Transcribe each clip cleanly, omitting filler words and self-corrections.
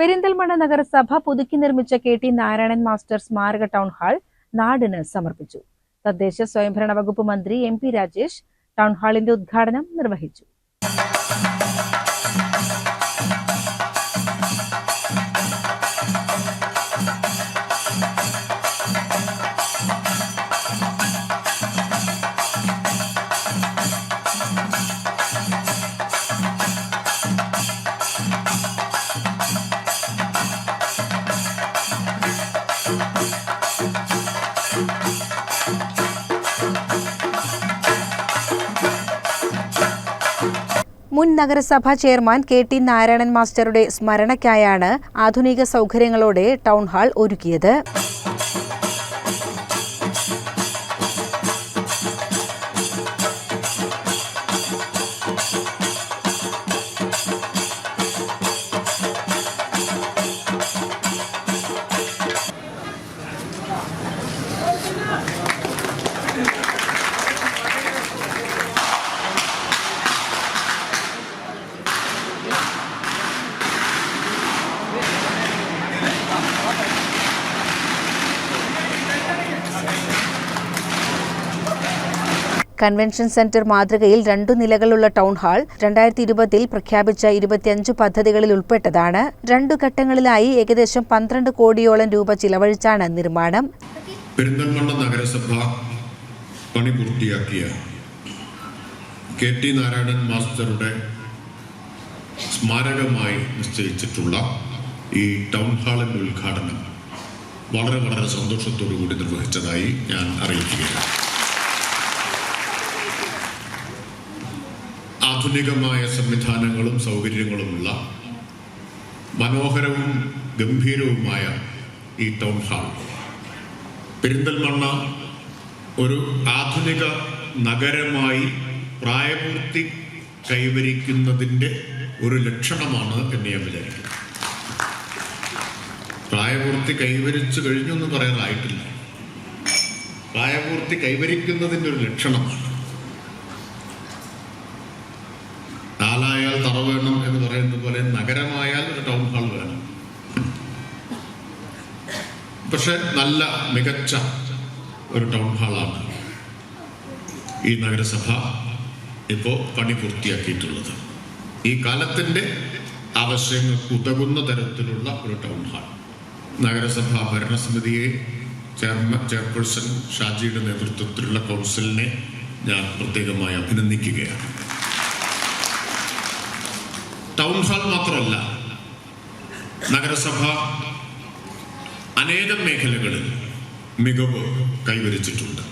പെരിന്തൽമണ്ണ നഗരസഭ പുതുക്കി നിർമ്മിച്ച കെ.ടി. നാരായണൻ മാസ്റ്റർ സ്മാരക ടൗൺ ഹാൾ നാടിന് സമർപ്പിച്ചു. തദ്ദേശ സ്വയംഭരണ വകുപ്പ് മന്ത്രി എം.പി. രാജേഷ് ടൗൺ ഹാളിന്റെ ഉദ്ഘാടനം നിർവഹിച്ചു. മുൻ നഗരസഭാ ചെയർമാൻ കെ.ടി. നാരായണൻ മാസ്റ്ററുടെ സ്മരണയ്ക്കായാണ് ആധുനിക സൗകര്യങ്ങളോടെ ടൗൺ ഹാൾ ഒരുക്കിയത്. കൺവെൻഷൻ സെന്റർ മാതൃകയിൽ 2 നിലകളുള്ള ടൗൺ ഹാൾ 2020 പ്രഖ്യാപിച്ച 25 പദ്ധതികളിൽ ഉൾപ്പെട്ടതാണ്. 2 ഘട്ടങ്ങളിലായി ഏകദേശം 12 കോടിയോളം രൂപ ചിലവഴിച്ചാണ് നിർമ്മാണം. പെരിന്തൽമണ്ണ നഗരസഭ പണി പൂർത്തിയാക്കിയ കെ.ടി. നാരായണൻ മാസ്റ്ററുടെ സ്മാരകമായി നിശ്ചയിച്ചിട്ടുള്ള ഈ ടൗൺ ഹാളിന്റെ ഉദ്ഘാടനം വളരെ സന്തോഷത്തോടു കൂടി നിർവഹിച്ചതായി ഞാൻ അറിയിക്കുകയാണ്. ആധുനികമായ സംവിധാനങ്ങളും സൗകര്യങ്ങളുമുള്ള മനോഹരവും ഗംഭീരവുമായ ഈ ടൗൺ ഹാൾ പെരിന്തൽമണ്ണ ഒരു ആധുനിക നഗരമായി പ്രായപൂർത്തി കൈവരിക്കുന്നതിൻ്റെ ഒരു ലക്ഷണമാണ് എന്ന് ഞാൻ വിചാരിക്കുന്നു. പ്രായപൂർത്തി കൈവരിച്ചു കഴിഞ്ഞു എന്ന് പറയാനായിട്ടില്ല. പ്രായപൂർത്തി കൈവരിക്കുന്നതിൻ്റെ ഒരു ലക്ഷണമാണ്. നാലായാൽ തറ വേണം എന്ന് പറയുന്നത് പോലെ നഗരമായാൽ ഒരു ടൗൺ ഹാൾ വേണം. പക്ഷെ നല്ല മികച്ച ഒരു ടൗൺ ഹാളാണ് ഈ നഗരസഭ ഇപ്പോൾ പണി പൂർത്തിയാക്കിയിട്ടുള്ളത്. ഈ കാലത്തിൻ്റെ ആവശ്യങ്ങൾക്ക് ഉതകുന്ന തരത്തിലുള്ള ഒരു ടൗൺ ഹാൾ. നഗരസഭാ ഭരണസമിതിയെ ചെയർപേഴ്സൺ ഷാജിയുടെ നേതൃത്വത്തിലുള്ള കൗൺസിലിനെ ഞാൻ പ്രത്യേകമായി അഭിനന്ദിക്കുകയാണ്. ടൗൺ ഹാൾ മാത്രമല്ല, നഗരസഭ അനേകം മേഖലകളിൽ മികവ് കൈവരിച്ചിട്ടുണ്ട്.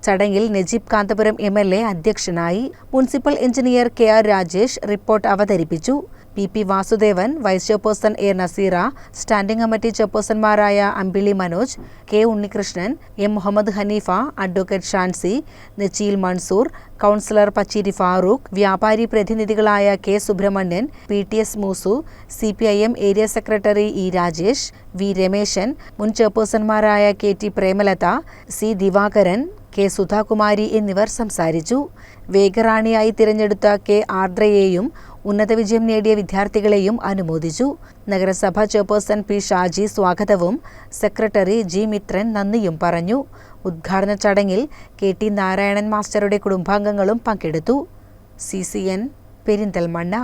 ചടങ്ങിൽ നജീബ് കാന്തപുരം എം.എൽ.എ. അധ്യക്ഷനായി. Municipal engineer K R. Rajesh report അവതരിപ്പിച്ചു. P. Vasudevan, vice chairperson A. Naseera, standing committee ചെയർപേഴ്സൺമാരായ Ambili Manoj, K. Unnikrishnan, M. Muhammad Haneefa, advocate Shancy, Nacheel Mansoor, councillor Pacheri Farooq, വ്യാപാരി പ്രതിനിധികളായ K. Subrahmanyan, P T S. Moosu, CPIM area secretary E. Rajesh, V. Rameshan, മുൻ ചെയർപേഴ്സൺമാരായ K T. Premalatha, C. Divakaran, K. Sudhakumari എന്നിവർ സംസാരിച്ചു. വേഗറാണിയായി തിരഞ്ഞെടുത്ത കെ. ആർദ്രയെയും ഉന്നത വിജയം നേടിയ വിദ്യാർത്ഥികളെയും അനുമോദിച്ചു. നഗരസഭാ ചെയർപേഴ്സൺ പി. ഷാജി സ്വാഗതവും സെക്രട്ടറി ജി. മിത്രൻ നന്ദിയും പറഞ്ഞു. ഉദ്ഘാടന ചടങ്ങിൽ കെ.ടി. നാരായണൻ മാസ്റ്ററുടെ കുടുംബാംഗങ്ങളും പങ്കെടുത്തു. CCN പെരിന്തൽമണ്ണ.